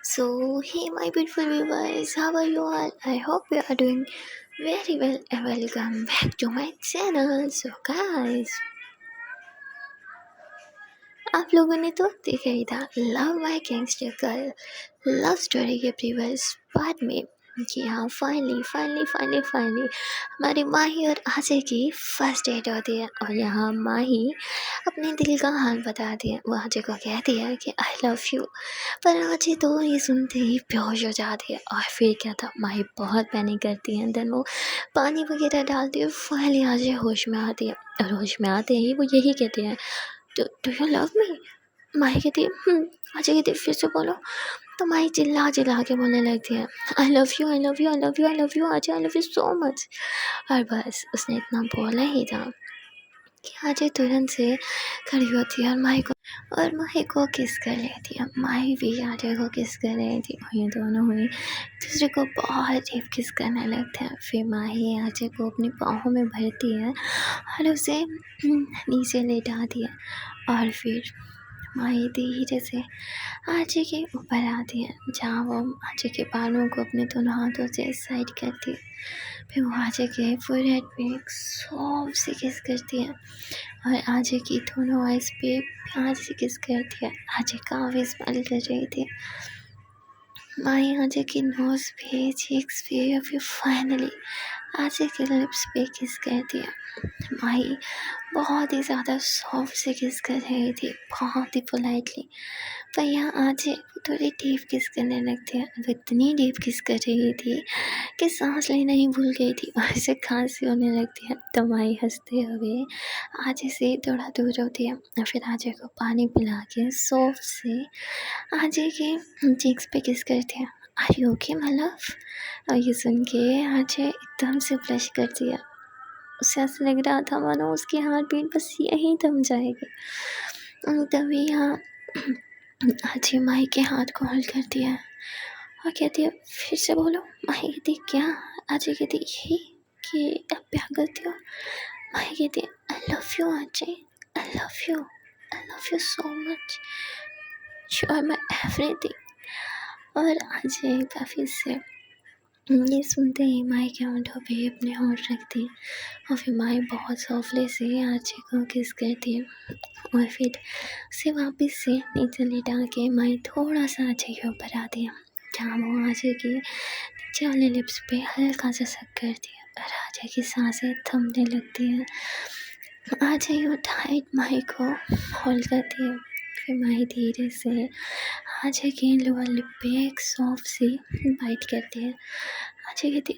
So, hey, my beautiful viewers, how are you all? I hope you are doing very well and welcome back to my channel. So, guys, आप लोगों ने तो देखा ही था love by gangster girl love story के previous part में कि हाँ फाइनली हमारी माही और आशय की फर्स्ट डेट होती है और यहाँ माही अपने दिल का हाल बताती है। वो अजय को कहती है कि आई लव यू, पर अजय तो ये सुनते ही बेहोश हो जाती है। और फिर क्या था, माही बहुत पैनिक करती है। देन वो पानी वगैरह डालती है। फाइनली अजय होश में आती है और होश में आते ही वो यही कहते हैं, डू यू लव मी? माही कहती है अजय कहती है फिर से बोलो। तो माही चिल्ला चिल्ला के बोलने लगती है, आई love you I love you I love you I love you Ajay, I love you so much. और बस उसने इतना बोला ही था कि अजय तुरंत से खड़ी होती है और माही को किस कर लेती है। माही भी अजय को किस कर रही थी और ये दोनों हुई दूसरे को बहुत डीप किस करने लगते हैं। फिर माही अजय को अपनी बाहों में भरती है और उसे नीचे लेटाती है। और फिर माही धीरे से अजय के ऊपर आती है, जहाँ वो अजय के बालों को अपने दोनों हाथों से साइड करती है। फिर वो अजय के फोरहेड पे एक सॉफ्ट सी किस करती है और अजय की दोनों आइज पे प्यार से किस करती है। अजय काफ़ी स्माइल कर रही थी। माही अजय की नोज़ पे, चीक्स पे या फिर फाइनली अजय के लिप्स पे किस करती है। माही बहुत ही ज़्यादा सॉफ्ट से किस कर रही थी, बहुत ही पोलाइटली। पर यहाँ अजय थोड़ी डीप किस करने लगती है। वो इतनी डीप किस कर रही थी कि सांस लेना ही भूल गई थी और उसे खांसी होने लगती है। तो माही हंसते हुए अजय से थोड़ा दूर होती है और फिर अजय को पानी पिला के सॉफ्ट से अजय के चीक्स पे किस करती है। Are you okay my love? और ये सुन के अजय एकदम से ब्लश कर दिया। उसे ऐसा लग रहा था मानो उसकी हार्ट बीट बस यहीं थम जाएगी। तभी यहाँ अजय माही के हाथ को होल्ड करती है और कहती है फिर से बोलो। माही कहती क्या? अजय कहती यही कि आप प्यार करती हो। माही कहती I love you Ajay, I love you, I love you so much, you are my everything. और अजय काफ़ी से ये सुनते ही माही के होंठों पे अपने होंठ रखती है और फिर माही बहुत सॉफ्टली से अजय को किस करती है और फिर उसे वापस से नीचे लेटा के माही थोड़ा सा अजय के ऊपर आती है, जहाँ वो अजय के नीचे वाले लिप्स पे हल्का सा सक करती है और अजय की सांसें थमने लगती है। अजय वो टाइट माही को होल्ड करती है। फिर माही धीरे से अजय के लोअर लिप पे एक सॉफ्ट सी बाइट करती है। अजय कहती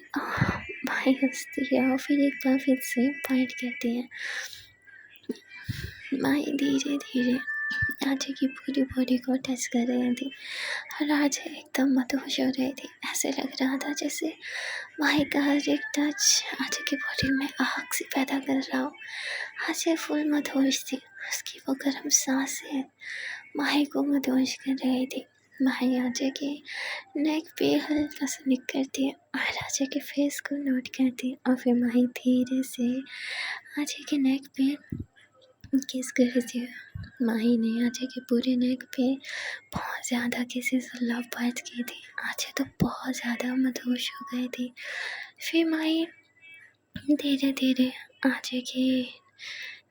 माही हंसती है और फिर एक बार फिर से बाइट करती है। माही धीरे धीरे अजय की पूरी बॉडी को टच कर रही थी और अजय एकदम मदहोश हो रही थी। ऐसे लग रहा था जैसे माही का हर एक टच अजय की बॉडी में आग से पैदा कर रहा हो। अजय फुल मदहोश थी। उसकी वो गर्म सांसें माही को मदहोश कर रही थी। माही अजय के नेक पे हल्का सा लिक करती है और अजय के फेस को नोट करती है और फिर माही धीरे से अजय के नेक पे किस करती है। माही ने अजय के पूरे नेक पे बहुत ज़्यादा किसेस और लव बाइट्स की थी। अजय तो बहुत ज़्यादा मदहोश हो गई थी। फिर माही धीरे धीरे अजय की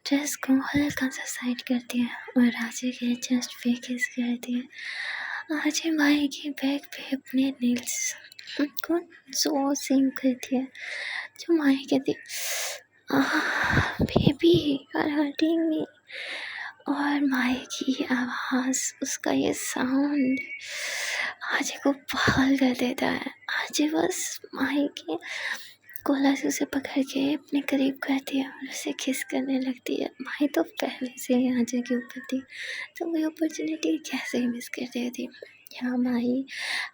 ड्रेस को हल्का सा साइड करती है और अजय के चेस्ट पे किस करती है। अजय माही के बैक पे अपने नेल्स को जोर से करती है, जो माही कहती baby you are hurting me. और माही की आवाज़, उसका ये साउंड अजय को पागल कर देता है। अजय बस माही के कोला से उसे पकड़ के अपने करीब करती है और उसे किस करने लगती है। माही तो पहले से ही अजय के ऊपर थी, तो वही अपॉर्चुनिटी कैसे ही मिस कर देती। यहाँ माही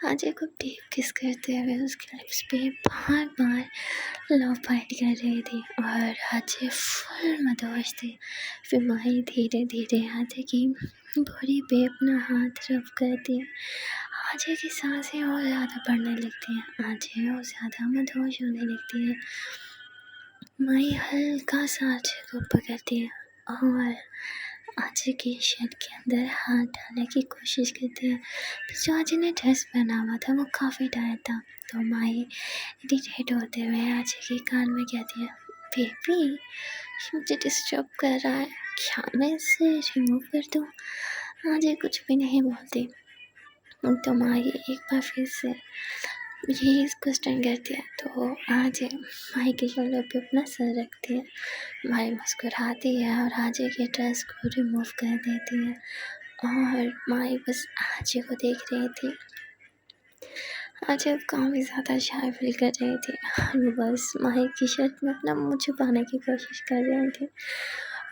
अजय को डीप किस करते हुए उसके लिप्स पे बार बार लव बाइट कर रही थी और अजय फुल मदहोश थी। फिर माही धीरे धीरे अजय की बॉडी पे अपना हाथ रब करती है। अजय की सांसें और ज़्यादा बढ़ने लगती हैं। अजय और ज़्यादा मदहोश होने लगती है। माही हल्का सा अजय को पकड़ती है और आजी की शर्ट के अंदर हाथ डालने की कोशिश करती है। तो जो आजी ने ड्रेस पहना हुआ था वो काफ़ी टाइट था। तो माही इरिटेट होते हुए आजी के कान में कहती है, बेबी ये मुझे डिस्टर्ब कर रहा है, क्या मैं इसे रिमूव कर दूँ? आजी कुछ भी नहीं बोलती। तो माही एक बार फिर से यही क्वेश्चन करती है। तो आजी माही के शोल्डर पे अपना सर रखती है। माही मुस्कुराती है और आजी के ड्रेस को रिमूव कर देती है और माही बस आजी को देख रही थी। आजी अब काफ़ी ज़्यादा शाय फील कर रही थी और वो बस माही की शर्ट में अपना मुँह छुपाने की कोशिश कर रही थी।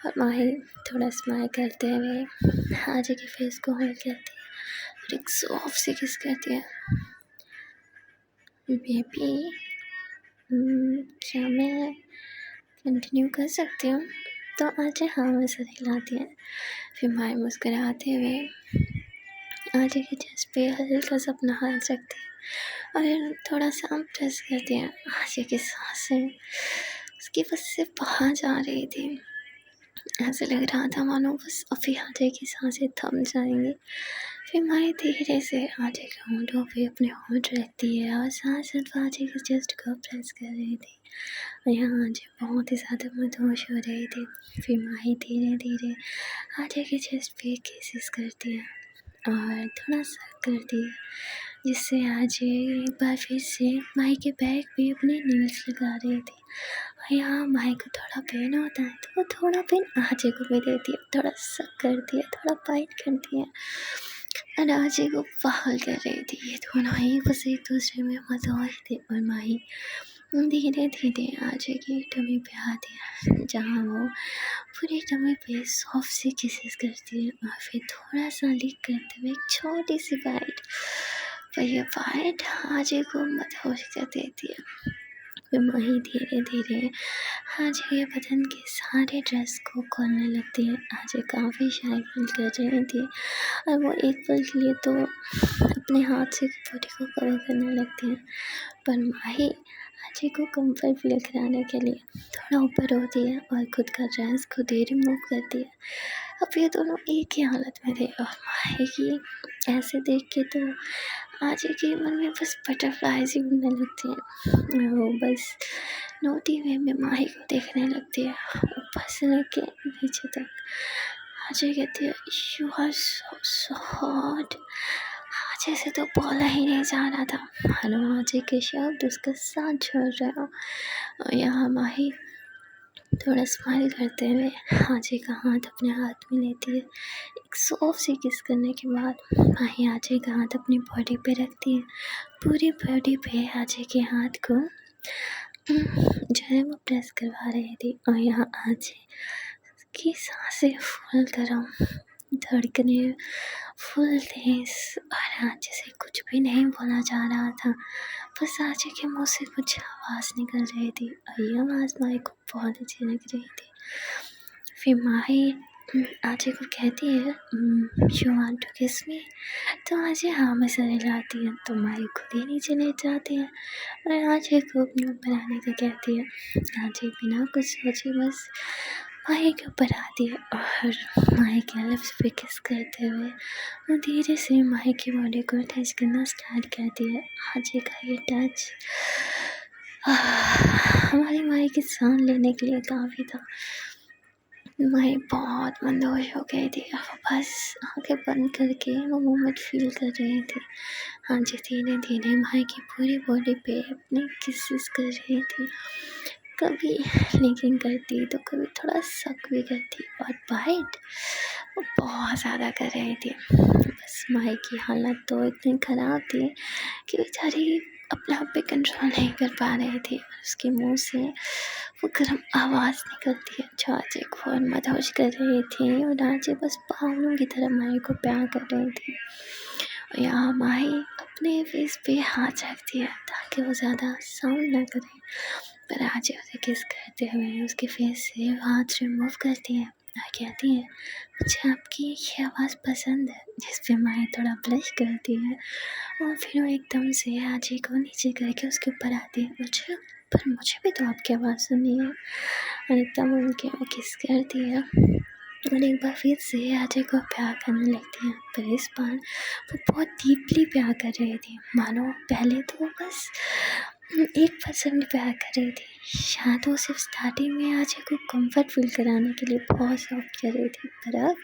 और माही थोड़ा स्माइल करते हुए आजी के फेस को होल्ड करती है और एक सॉफ्ट सी किस करती है। बेबी क्या मैं कंटिन्यू कर सकती हूँ? तो आजी हाँ में सर हिलाती है। फिर माही मुस्कुराते हुए आजी के चेस्ट पे हल्का सा अपना हाथ रखती है और थोड़ा सा प्रेस करती है। आजी की सांसें उसकी बस से बाहर जा रही थी। ऐसे लग रहा था मानो बस अभी आजी की सांसें थम जाएंगी। फिर माही धीरे से आजी के होंठों पे अपने होंठ रखती है और साथ साथ आजी के चेस्ट को प्रेस कर रही थी। और यहाँ आजी बहुत ही ज़्यादा मदहोश हो रही थी। फिर माही धीरे धीरे आजी के चेस्ट पे किसेस करती है और थोड़ा सा करती है, जिससे आजी एक बार फिर से माही के बैक पे अपने नील्स लगा रही थी। और यहाँ माही को थोड़ा पेन होता है तो वो थोड़ा पेन आजी को भी देती है, थोड़ा सा करती है, थोड़ा बाइट करती है और आजी को पागल कर रही थी। ये दोनों ही बस एक दूसरे में मदहोश थे और माही धीरे धीरे आजी की टमी पे आती है, जहाँ वो पूरी टमी पे सॉफ्ट सी किसेस करती है और फिर थोड़ा सा लिक करते हुए एक छोटी सी बाइट। पर यह बाइट आजी को मदहोश कर देती है। फिर माही धीरे धीरे आजी के बदन के सारे ड्रेस को खोलने लगती है। आजी काफ़ी शाय फील कर रही थी और वो एक पल के लिए तो अपने हाथ से बॉडी को कवर करने लगती है। पर माही आजी को कंफर्ट फील कराने के लिए थोड़ा ऊपर होती है और खुद का ड्रेस खुद ही रिमूव करती है। अब ये दोनों एक ही हालत में थे और माही की ऐसे देख के तो आजी के मन में बस बटरफ्लाइज ही उड़ने लगती हैं। वो बस नोटी वे में माही को देखने लगती है, ऊपर से लेके नीचे तक। आजी कहती है, यू आर सो हॉट। आजी से तो बोला ही नहीं जा रहा था, मानो आजी के शब्द उसका साथ छोड़ रहे हो। और यहाँ माही थोड़ा स्माइल करते हुए आजी का हाथ अपने हाथ में लेती है। एक सॉफ्ट सी किस करने के बाद माही आजी का हाथ अपनी बॉडी पे रखती है। पूरी बॉडी पे आजी के हाथ को जो है वो प्रेस करवा रही थी और यहाँ आजी की सांसें फुल गरम, धड़कने फुल तेज और आजी से कुछ भी नहीं बोला जा रहा था, बस आजी के मुंह से कुछ आवाज़ निकल रही थी और ये आवाज़ माही को बहुत अच्छी लग रही थी। फिर माही आजी को कहती है, यू वांट टू किस मी? तो आजी हाँ में सर हिलाती है। तो माही खुद ही नीचे लेट जाती है और आजी को अपने ऊपर आने का कहती है। आजी बिना कुछ सोचे बस माही के ऊपर आती है और माही के लिप्स पे किस करते हुए वो धीरे से माही की बॉडी को टच करना स्टार्ट करती है। आजी का ये टच हमारी माही की सांस लेने के लिए काफ़ी था। माही बहुत मंदहोश हो गई थी, बस आंखें बंद करके वो मोमेंट फील कर रही थी। आजी धीरे धीरे माही की पूरी बॉडी पे अपने किसेस कर रही थी, कभी लीकिंग करती तो कभी थोड़ा शक भी करती और बाइट वो बहुत ज़्यादा कर रही थी। बस माही की हालत तो इतनी ख़राब थी कि बेचारी अपने आप पे कंट्रोल नहीं कर पा रही थी। उसके मुंह से वो गर्म आवाज़ निकलती है जो आजी को और मदहोश कर रही थी और आजी बस पागलों की तरह माही को प्यार कर रही थी। और यहाँ माही अपने फेस पे हाथ रखती है ताकि वो ज़्यादा साउंड ना करे, पर आजी उसे किस करते हुए उसके फेस से हाथ रिमूव करती है और कहती है, मुझे आपकी ये आवाज़ पसंद है, जिस पे माही थोड़ा ब्लश करती है और फिर वो एकदम से आजी को नीचे करके उसके ऊपर आती है। मुझे भी तो आपकी आवाज़ सुननी है और एकदम उनके वो किस करती है और एक बार फिर से अजय को प्यार करने लगती है, पर इस बार वो बहुत डीपली प्यार कर रही थी। मानो पहले तो वो बस 1% प्यार कर रही थी। शायद वो सिर्फ स्टार्टिंग में अजय को कंफर्ट फील कराने के लिए बहुत सॉफ्ट कर रही थी, पर अब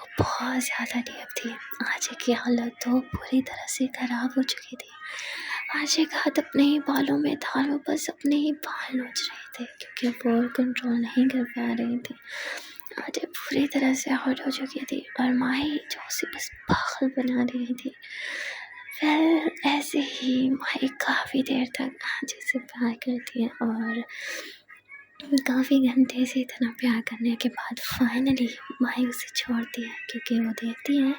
वो बहुत ज़्यादा डीप थी। अजय की हालत तो पूरी तरह से खराब हो चुकी थी। अजय का हाथ अपने ही बालों में था, वो बस अपने ही बाल नोच रहे थे क्योंकि वो कंट्रोल नहीं कर पा रही थी। अजय पूरी तरह से हर्ट हो चुकी थी और माही जो उसे बस पागल बना रही थी। ऐसे ही माही काफ़ी देर तक अजय से प्यार करती है और काफ़ी घंटे से इतना प्यार करने के बाद फाइनली माही उसे छोड़ती है क्योंकि वो देखती है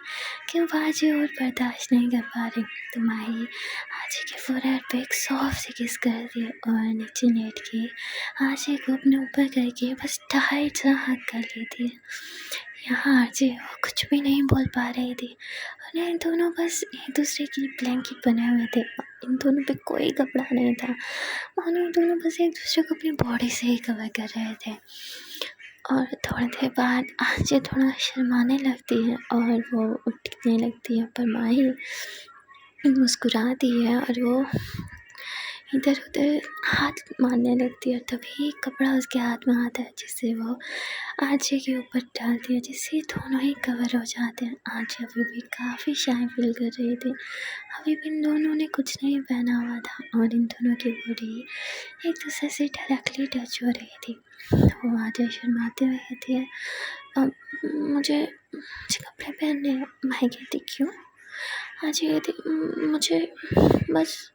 कि वो अजय और बर्दाश्त नहीं कर पा रही। तो माही अजय के फोरहेड पे एक सॉफ्ट सी किस करती है और नीचे लेट के अजय को अपने ऊपर करके बस टाइट सा हग कर लेती है। यहाँ अजय वो कुछ भी नहीं बोल पा रही थी और इन दोनों बस एक दूसरे की ब्लैंकेट बने हुए थे। इन दोनों पे कोई कपड़ा नहीं था, मानो इन दोनों बस एक दूसरे को अपनी बॉडी से ही कवर कर रहे थे। और थोड़ी देर बाद अजय थोड़ा शर्माने लगती है और वो उठने लगती है, पर माही मुस्कुराती है और वो इधर उधर हाथ मारने लगती है। तभी कपड़ा उसके हाथ में आता है जिससे वो अजय के ऊपर डालती है, जिससे दोनों ही कवर हो जाते हैं। अजय अभी भी काफ़ी शाय फील कर रही थी। अभी भी इन दोनों ने कुछ नहीं पहना हुआ था और इन दोनों की बॉडी एक दूसरे से डायरेक्टली टच हो रही थी। वो अजय शर्माते हुए कहती है, "अब मुझे कपड़े पहनने हैं।" माही कहती, "क्यों?" अजय कहती, "मुझे बस।"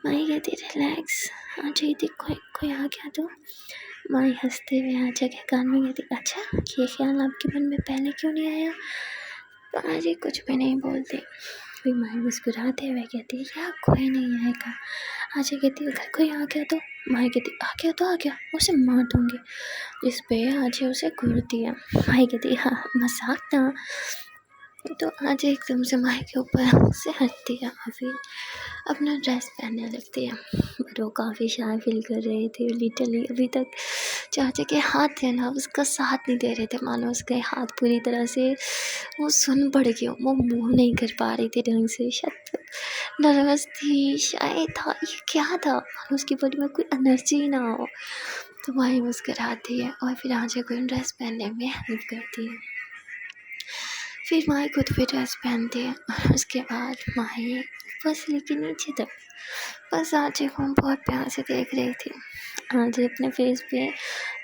माही कहती, "रिलैक्स।" अजय कहती, कोई आ गया तो?" माही हंसते हुए अजय के कान में कहती, "अच्छा, ये ख्याल आपके मन में पहले क्यों नहीं आया?" तो अजय कुछ भी नहीं बोलते। फिर माही मुस्कुराते हुए कहती है, "यार कोई नहीं आएगा।" अजय कहती है, "अगर कोई आ गया तो?" माही कहती, "आ गया तो आ गया, उसे मार दूँगी।" इस पे अजय उसे घूरती है। माही कहती, "हाँ मजाक था।" तो अजय एकदम से माही के ऊपर से हटती है और फिर अपना ड्रेस पहनने लगती है। पर वो काफ़ी शाय फील कर रही थी। लिटरली अभी तक चाचा के हाथ थे ना, उसका साथ नहीं दे रहे थे। मानो उसके हाथ पूरी तरह से वो सुन पड़ गया, वो मूव नहीं कर पा रही थी ढंग से। शायद नर्वस थी, शायद था, ये क्या था, मानो उसकी बॉडी में कोई एनर्जी ना हो। तो माही मुस्कुराती है और फिर अजय को ड्रेस पहनने में हेल्प करती है। फिर माही खुद भी ड्रेस पहनती है और उसके बाद माही बस लेके नीचे तक बस अजय को बहुत प्यार से देख रही थी। अजय अपने फेस पे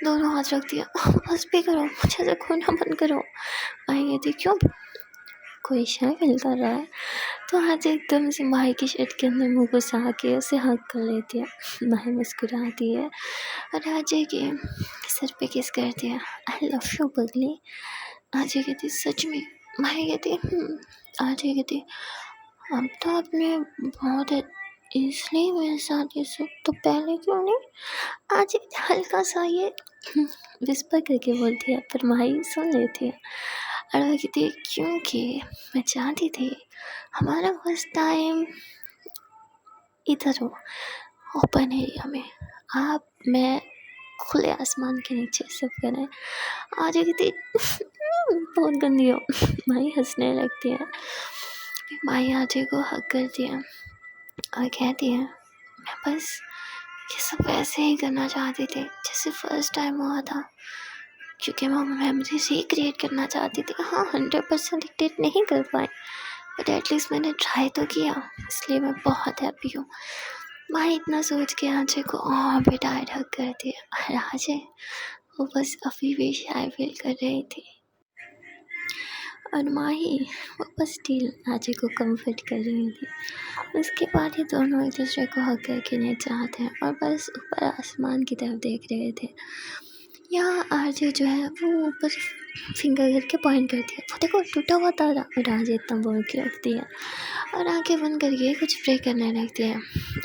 दोनों हाथ रख दिया, "बस भी करो, मुझे से खोना बंद करो।" माही कहती, "क्यों, कोई शय फील कर रहा है?" तो अजय एकदम से माही की शर्ट के अंदर मुँह घुसा के उसे हग कर लेती है। माही मुस्कुराती है और अजय के सर पे किस करती है, "आई लव यू पगली।" अजय कहती, "सच में?" माही कहती, अजय कहती, "अब तो आपने बहुत इसलिए मेरे साथ ये सब, तो पहले क्यों नहीं?" आज हल्का सा ये विस्पर करके बोलती है, पर माही सुन लेती है और वो कहती है, "क्योंकि मैं चाहती थी हमारा फर्स्ट टाइम इधर हो, ओपन एरिया में, आप मैं खुले आसमान के नीचे सब करें।" आज कहती बहुत गंदी हो। माही हंसने लगती है। माही अजय को हग करती है और कहती है, "मैं बस ये सब वैसे ही करना चाहती थी जैसे फर्स्ट टाइम हुआ था, क्योंकि मैं मेमोरीज ही क्रिएट करना चाहती थी। हाँ 100% डिक्टेट नहीं कर पाई, बट एटलीस्ट मैंने ट्राई तो किया, इसलिए मैं बहुत हैप्पी हूँ।" माही इतना सोच के अजय को और भी टाइट हग करती है और अजय वो बस अभी भी शाय फील कर रही थी और माही वो बस स्टिल अजय को कंफर्ट कर रही थी। उसके बाद ये दोनों एक दूसरे को हग करके नीचे आते हैं और बस ऊपर आसमान की तरफ देख रहे थे। यहाँ अजय जो है वो ऊपर फिंगर करके पॉइंट करती है, "वो देखो टूटा हुआ तारा।" और अजय इतना बोल के रखती है और आंखें बंद करके कुछ प्रे करने लगती है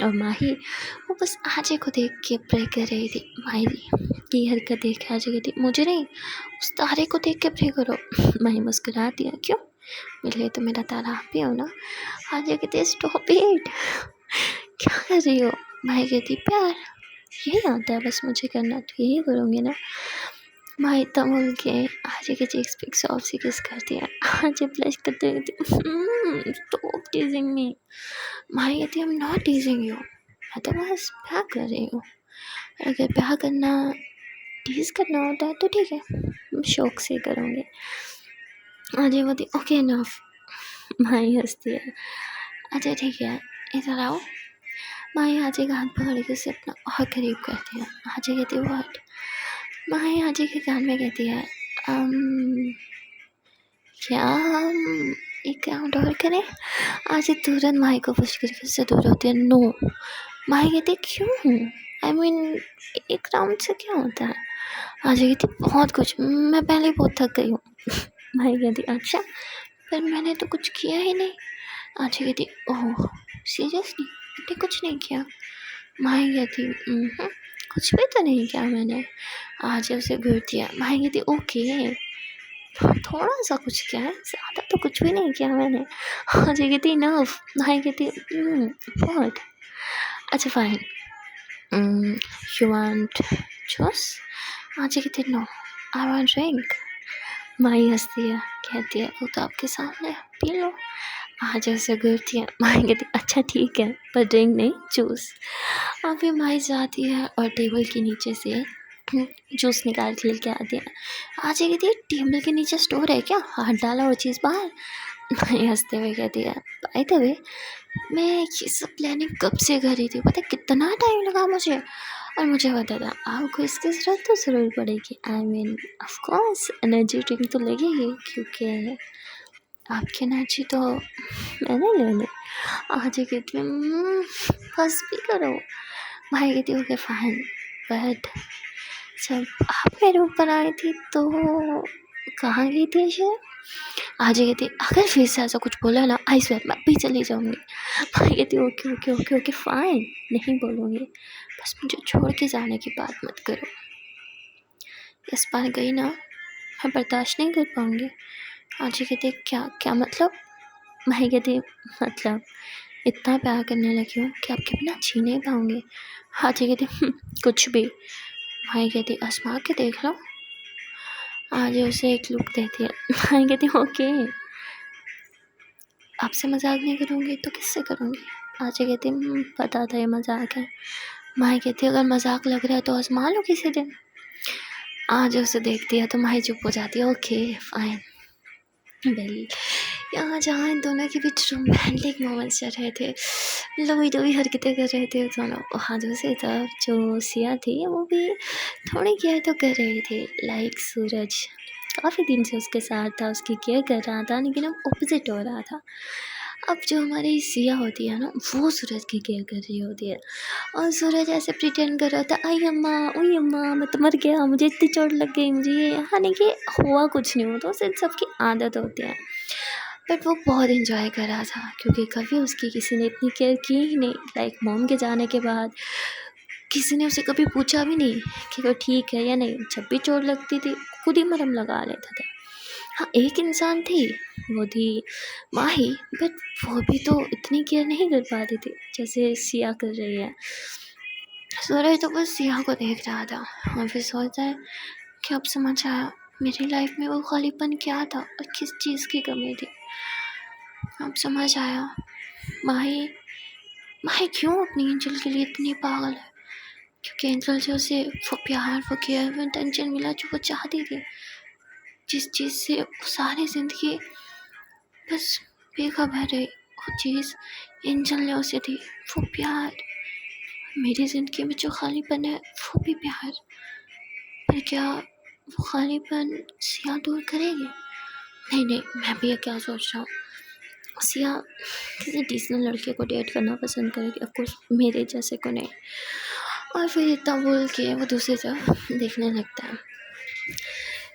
और माही वो बस अजय को देख के प्रे कर रही थी। माही की हरकत देख के अजय कहती, "मुझे नहीं, उस तारे को देख के प्रे करो।" माही मुस्कुराती है, "क्यों, मेरे लिए तो मेरा तारा आप ही हो ना।" अजय कहती है, "स्टॉप इट, क्या कर रही हो?" माही कहती, "प्यार यही आता है बस मुझे करना, तो यही करूँगी ना।" माही तमुल के आजे के चीक्स पे सॉफ्ट सी किस कर दिया। आजे ब्लश करते कहती स्टॉप टीजिंग मी। माही कहती आई एम नॉट टीजिंग यू, मैं तो बस प्यार कर रही हूँ। अगर प्यार करना टीज करना होता है तो ठीक है, मैं शौक से करूँगी। आजे बोलती ओके इनफ। माही हंसती है। अच्छा ठीक है, इधर आओ। माही आजे का हाथ पकड़ के उसे अपना और करीब करती है। आजे कहती है व्हाट। माही आजे के कान में कहती है क्या हम एक राउंड और करें। आजे तुरंत माही को पुश करके उससे दूर होती है। नो। माही कहती है क्यों, आई मीन एक राउंड से क्या होता है। आजे कहती बहुत कुछ, मैं पहले ही बहुत थक गई हूँ। माही कहती अच्छा, पर मैंने तो कुछ किया ही नहीं। आजे कहती ओह सीरियसली, मैंने कुछ नहीं किया। माही कहती कुछ भी तो नहीं किया मैंने। आजे उसे घूरती है। माही कहती ओके थोड़ा सा कुछ किया है, ज़्यादा तो कुछ भी नहीं किया मैंने। आजे कहती इनफ। माही कहती व्हाट। अच्छा फाइन, यू वांट जूस। आजे कहती नो आई वांट ड्रिंक। माही हंसती है, कहती है वो तो आपके सामने है, पी लो। आजे उसे घूरती है। माही कहती अच्छा ठीक है, पर ड्रिंक नहीं जूस। अभी माही जाती है और टेबल के नीचे से जूस निकाल के लेके आती है। आजे कहती है टेबल के नीचे स्टोर है क्या, हाथ डाला वो चीज़ बाहर। माही हंसते हुए कहती है बाय द वे मैं ये सब प्लानिंग कब से कर रही थी, पता है कितना टाइम लगा मुझे। और मुझे पता था आपको इसकी ज़रूरत तो ज़रूर पड़ेगी। I mean of course energy drink तो लगेगी, क्योंकि आपकी एनर्जी तो मैंने ले ली। आजे कहती बस भी करो। भाई कहती ओके फाइन, बट जब आप मेरे ऊपर आई थी तो कहाँ गई थी शेर। आजे कहती अगर फिर से ऐसा कुछ बोला ना आई स्वेयर मैं भी चली जाऊँगी। भाई कहती okay okay okay okay fine, नहीं बोलूँगी, बस मुझे छोड़ के जाने की बात मत करो। इस बार गई ना मैं बर्दाश्त नहीं कर पाऊँगी। आजे कहती क्या क्या मतलब। भाई कहती मतलब इतना प्यार करने लगी हूँ कि आपके बिना जी नहीं पाऊँगी। आजे कहती कुछ भी। भाई कहती आजमा के देख लो। आजे उसे एक लुक देती है। भाई कहती ओके, आपसे मजाक नहीं करूँगी तो किससे करूँगी। आजे कहती पता था ये मजाक है। माही कहती अगर मजाक लग रहा है तो आजमा लो किसी दिन। आजे उसे देखती है तो माही चुप हो जाती है। Okay fine. वेल यहाँ जहाँ इन दोनों के बीच रोमांटिक मोमेंट्स चल रहे थे, लवी डवी हरकतें कर रहे थे दोनों, वहाँ दूसरी तरफ जो सिया थी वो भी थोड़ी केयर तो कर रही थी। लाइक सूरज काफ़ी दिन से उसके साथ था, उसकी केयर कर रहा था, लेकिन अब ऑपोजिट हो रहा था। अब जो हमारी सिया होती है ना वो सूरज की केयर कर रही होती है, और सूरज ऐसे प्रिटेंड कर रहा था आई अम्मा ओई अम्मा मैं तो मर गया, मुझे इतनी चोट लग गई, मुझे ये हालांकि कि हुआ कुछ नहीं, होता उसे सबकी आदत होती है। बट वो बहुत इन्जॉय कर रहा था क्योंकि कभी उसकी किसी ने इतनी केयर की ही नहीं। लाइक मॉम के जाने के बाद किसी ने उसे कभी पूछा भी नहीं कि वो ठीक है या नहीं। जब भी चोट लगती थी खुद ही मरहम लगा लेता था। हाँ एक इंसान थी, वो थी माही, बट वो भी तो इतनी केयर नहीं कर पाती थी जैसे सिया कर रही है। सूरज तो बस सिया को देख रहा था और फिर सोचता है कि अब समझ आया मेरी लाइफ में वो खालीपन क्या था और किस चीज़ की कमी थी। अब समझ आया माही माही क्यों अपनी एंजल के लिए इतनी पागल है, क्योंकि एंजल से उसे वो प्यार वो केयर वो अटेंशन मिला जो वो चाहती थी, जिस चीज़ से वो सारी ज़िंदगी बस बेखबर रही। वो चीज़ एंजल ने उसे दी, वो प्यार। मेरी ज़िंदगी में जो खालीपन है वो भी प्यार, पर क्या वो खालीपन सिया दूर करेगी। नहीं नहीं मैं भी ये क्या सोच रहा हूँ, सिया किसी डिसेंट लड़के को डेट करना पसंद करेगी, ऑफकोर्स मेरे जैसे को नहीं। और फिर इतना बोल के वो दूसरी तरफ देखने लगता है।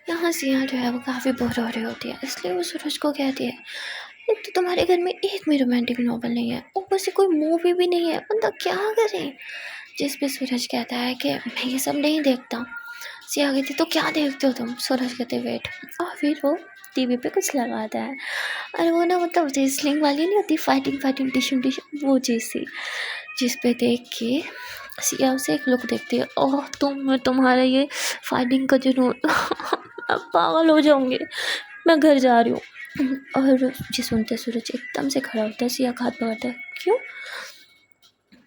यहाँ सिया जो है वो काफ़ी बोर हो रही होती है, इसलिए वो सूरज को कहती है एक तो तुम्हारे घर में एक भी रोमांटिक नॉवल नहीं है, ऊपर से कोई मूवी भी नहीं है, बंदा क्या करे। जिस पे सूरज कहता है कि मैं ये सब नहीं देखता। सिया कहती तो क्या देखते हो तुम। सूरज कहते वेट, और फिर वो टीवी पे कुछ लगाता है, और वो ना मतलब रेसलिंग वाली नहीं होती फाइटिंग टिशू वो चीज़ थी, जिस पे देख के सिया उसे एक लुक देखती है, ओह तुम्हारा ये फाइटिंग का जुनून मैं पागल हो जाऊंगी, मैं घर जा रही हूँ। और ये सुनते सूरज एकदम से खड़ा होता है, सिया का हाथ पकड़ता है, क्यों?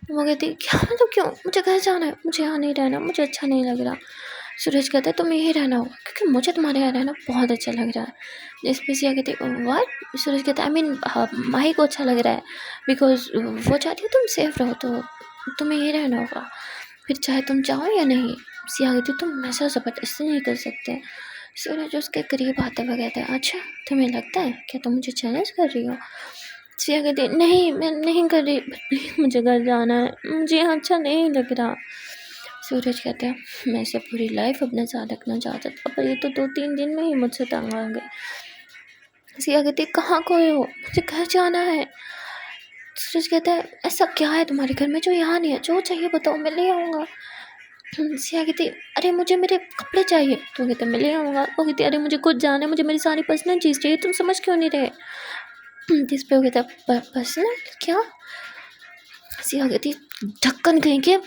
वो कहती है, क्या मतलब क्यों? मुझे घर जाना है, मुझे यहाँ नहीं रहना, मुझे अच्छा नहीं लग रहा। सूरज कहता है, तुम्हें यहीं रहना होगा क्योंकि मुझे तुम्हारे यहाँ रहना बहुत अच्छा लग रहा है। जिस पे सिया कहती है, व्हाट? सूरज कहता है, आई मीन माही को अच्छा लग रहा है, बिकॉज वो चाहती है तुम सेफ रहो, तो तुम्हें यहीं रहना होगा, फिर चाहे तुम चाहो या नहीं। सिया कहती है, तुम ऐसा ज़बरदस्ती नहीं कर सकते। सूरज उसके करीब आता हुआ कहता है, अच्छा तुम्हें लगता है क्या तुम मुझे चैलेंज कर रही हो? सिया कहती है, नहीं मैं नहीं कर रही, प्लीज़ मुझे घर जाना है, मुझे यहाँ अच्छा नहीं लग रहा। सूरज कहते हैं, मैं इसे पूरी लाइफ अपने साथ रखना चाहता था, पर ये तो 2-3 दिन में ही मुझसे तंग आ गए। सिया कहती है, कहाँ खोए हो? मुझे घर जाना है। सूरज कहता है, ऐसा क्या है तुम्हारे घर में जो यहाँ नहीं है? जो चाहिए बताओ, मैं ले आऊँगा। सिया कहती है, अरे मुझे मेरे कपड़े चाहिए। तो कहते मैं ले आऊँगा। वो कहती है, अरे मुझे कुछ जाना है, मुझे मेरी सारी पर्सनल चीज़ चाहिए, तुम समझ क्यों नहीं रहे? जिस पे वो कहता है, पर्सनल क्या? सिया कहती है, ढक्कन कहीं के,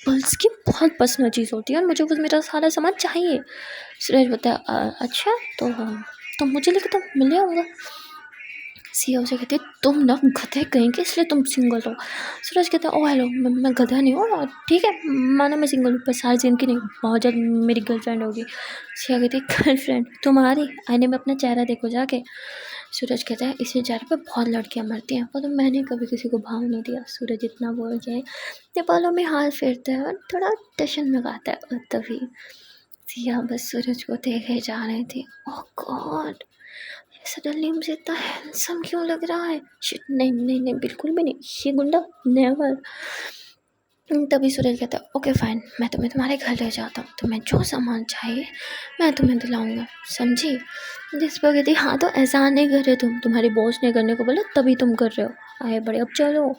पर्स की बहुत पर्सनल चीज़ होती है और मुझे वो मेरा सारा सामान चाहिए। सूरज बताया, अच्छा तो मुझे लेके तुम मिल आऊँगा। सिया उसे कहती है, तुम ना गधे कहीं के, इसलिए तुम सिंगल हो। सूरज कहता है, ओ हेलो, मैं गधा नहीं हूँ, ठीक है माना मैं सिंगल हूँ, पर सारी जिंदगी नहीं, बहुत जल्द मेरी गर्लफ्रेंड होगी। सिया कहती है, गर्लफ्रेंड तुम्हारी? आईने में अपना चेहरा देखो जाके। सूरज कहता है, इसी चेहरे पे बहुत लड़कियां मरती हैं, पर मैंने कभी किसी को भाव नहीं दिया। सूरज इतना बोल के ते बालों में हाथ फेरता है और थोड़ा टशन लगाता है, और तभी सिया बस सूरज को देखे जा रही थी। ओह गॉड, सडनली मुझे इतना हैंडसम क्यों लग रहा है? शिट, नहीं नहीं नहीं, बिल्कुल भी नहीं, ये गुंडा नेवर। तभी सूरज कहता है, ओके फाइन, मैं तुम्हें तुम्हारे घर ले जाता हूँ, तुम्हें जो सामान चाहिए मैं तुम्हें दिलाऊंगा, समझी? जिस पर कहती, हाँ तो एहसान नहीं कर रहे तुम्हारे बॉस ने करने को बोला तभी तुम कर रहे हो, आए बड़े, अब चलो।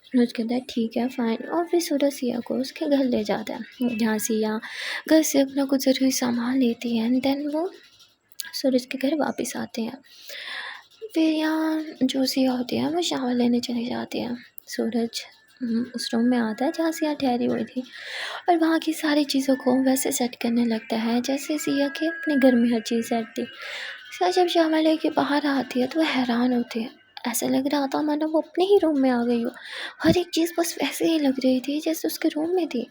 सूरज कहता है, ठीक है फाइन, और फिर सूरज सिया को उसके घर ले जाता है। यहाँ सिया घर से अपना कुछ ज़रूरी सामान लेती है एंड देन वो सूरज के घर वापस आते हैं। फिर यहाँ जो सिया होती है वो शावर लेने चली जाती है। सूरज उस रूम में आता है जहाँ सिया ठहरी हुई थी और वहाँ की सारी चीज़ों को वैसे सेट करने लगता है जैसे सिया के अपने घर में हर चीज़ सेट थी। सिया जब शावर लेके बाहर आती है तो वह हैरान होती है, ऐसा लग रहा था मानो वो अपने ही रूम में आ गई हो, हर एक चीज़ बस वैसे ही लग रही थी जैसे उसके रूम में थी।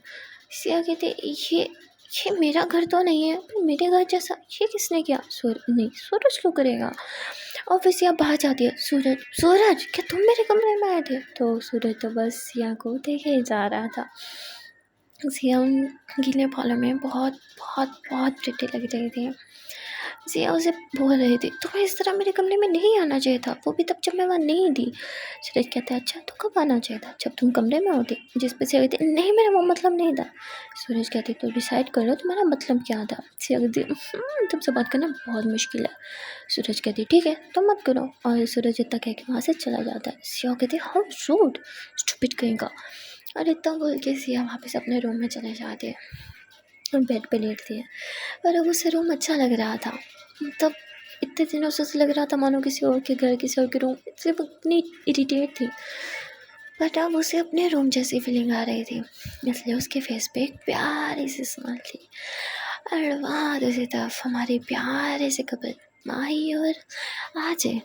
सिया कहते, ये मेरा घर तो नहीं है, पर मेरे घर जैसा ये किसने किया? नहीं, सूरज क्यों करेगा? और फिर सिया बाहर जाती है, सूरज क्या तुम मेरे कमरे में आए थे? तो सूरज तो बस सिया को देखे जा रहा था। सिया उन गीले बालों में बहुत बहुत बहुत प्रिटी लग रही थी। सिया उसे बोल रही थी, तुम्हें इस तरह मेरे कमरे में नहीं आना चाहिए था, वो भी तब जब मैं वहाँ नहीं थी। सूरज कहता है, अच्छा तो कब आना चाहिए था? जब तुम कमरे में होती। जिस पे सिया कहती, नहीं मेरा वो मतलब नहीं था। सूरज कहती, तो डिसाइड कर लो तुम्हारा मतलब क्या था? सिया कहती, तुमसे बात करना बहुत मुश्किल है। सूरज कहती, ठीक है तुम मत करो, और सूरज इतना कह के वहाँ से चला जाता है। सिया कहती, हाउ रूड, स्टूपिड कहीं का। और इतना बोल के सिया वापस अपने रूम में चले जाते हैं, बेड पे लेटती है। पर अब उसे रूम अच्छा लग रहा था, तब इतने दिनों से लग रहा था मानो किसी और के घर, किसी और के रूम, इसलिए वो इतनी इरिटेट थी। बट अब उसे अपने रूम जैसी फीलिंग आ रही थी, इसलिए उसके फेस पे एक प्यारी सी स्माइल थी। और वहाँ दूसरी तरफ हमारे प्यारे से कपल माही और आजे,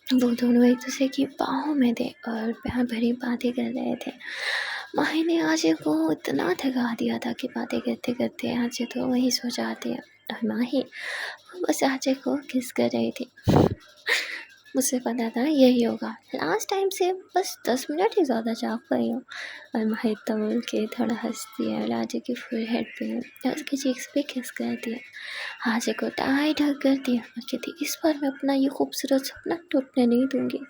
वो दोनों एक दूसरे की बाहों में थे और प्यार भरी बातें कर रहे थे। माही ने आजे को इतना थका दिया था कि बातें करते करते आजे तो वहीं सो जाती है और माही बस आजे को किस कर रही थी। मुझे पता था यही होगा, लास्ट टाइम से बस 10 मिनट ही ज़्यादा जाग पाई हूँ। और माही तमल के थोड़ा हंसती है और आजे की फुल हेड पे उसके चीक्स पे किस करती है, आजे को टाइट हग करती है और कहती, इस बार मैं अपना ये खूबसूरत सपना टूटने नहीं दूंगी,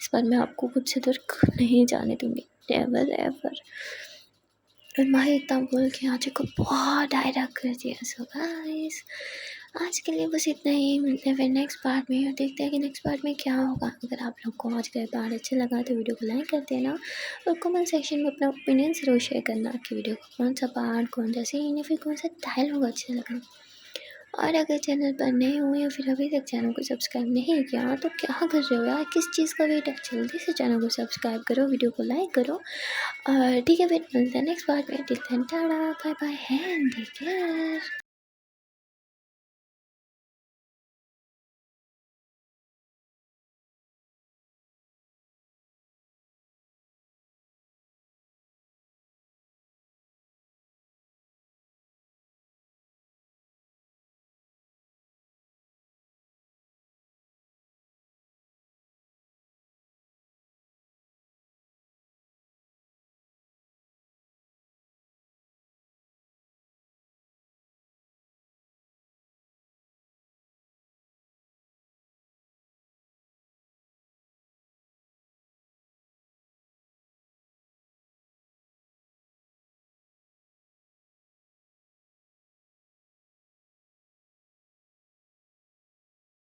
इस बार मैं आपको खुद से दूर नहीं जाने दूंगी, नेवर एवर। और माही इतना बोल के आजे को बहुत डायरेक्ट कर दिया। सो गाइस, आज के लिए बस इतना ही, मिलते हैं फिर नेक्स्ट पार्ट में और देखते हैं कि नेक्स्ट पार्ट में क्या होगा। अगर आप लोग को आज का पार्ट अच्छा लगा तो वीडियो को लाइक कर देना और कमेंट सेक्शन में अपना ओपिनियन ज़रूर शेयर करना कि वीडियो का कौन सा पार्ट, कौन सा सीन या फिर कौन सा डायलॉग अच्छा लगा। और अगर चैनल पर नए हो या फिर अभी तक चैनल को सब्सक्राइब नहीं किया तो क्या कर रहे हो यार, किस चीज़ का वेट है, जल्दी से चैनल को सब्सक्राइब करो, वीडियो को लाइक करो। और ठीक है, फिर मिलते हैं नेक्स्ट पार्ट में। Till then tata bye bye and take care.